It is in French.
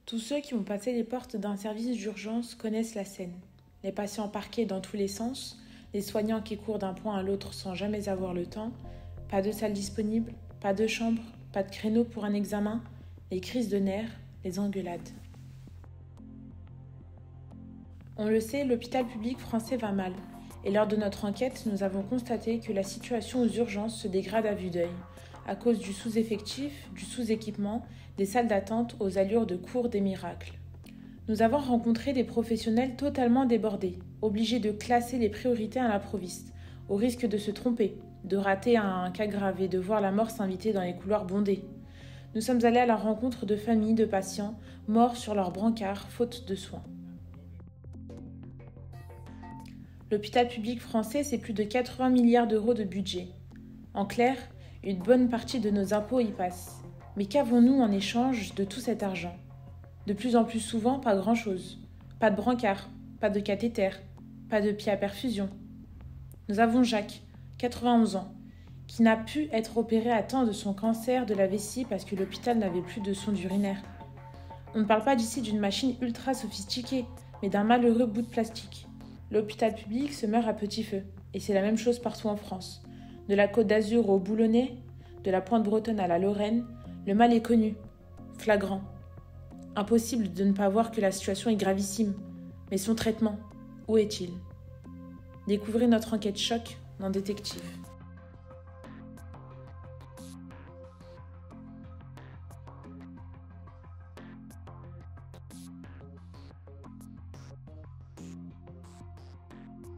Tous ceux qui ont passé les portes d'un service d'urgence connaissent la scène. Les patients parqués dans tous les sens, les soignants qui courent d'un point à l'autre sans jamais avoir le temps, pas de salle disponible, pas de chambre, pas de créneau pour un examen, les crises de nerfs, les engueulades. On le sait, l'hôpital public français va mal. Et lors de notre enquête, nous avons constaté que la situation aux urgences se dégrade à vue d'œil, à cause du sous-effectif, du sous-équipement, des salles d'attente aux allures de cours des miracles. Nous avons rencontré des professionnels totalement débordés, obligés de classer les priorités à l'improviste, au risque de se tromper, de rater un cas grave et de voir la mort s'inviter dans les couloirs bondés. Nous sommes allés à la rencontre de familles de patients morts sur leur brancard faute de soins. L'hôpital public français, c'est plus de 80 milliards d'euros de budget. En clair, une bonne partie de nos impôts y passe. Mais qu'avons-nous en échange de tout cet argent ? De plus en plus souvent, pas grand-chose. Pas de brancard, pas de cathéter, pas de pied à perfusion. Nous avons Jacques, 91 ans, qui n'a pu être opéré à temps de son cancer de la vessie parce que l'hôpital n'avait plus de sonde urinaire. On ne parle pas d'ici d'une machine ultra sophistiquée, mais d'un malheureux bout de plastique. L'hôpital public se meurt à petit feu, et c'est la même chose partout en France. De la Côte d'Azur au Boulonnais, de la Pointe bretonne à la Lorraine, le mal est connu, flagrant. Impossible de ne pas voir que la situation est gravissime. Mais son traitement, où est-il ? Découvrez notre enquête choc dans Détective.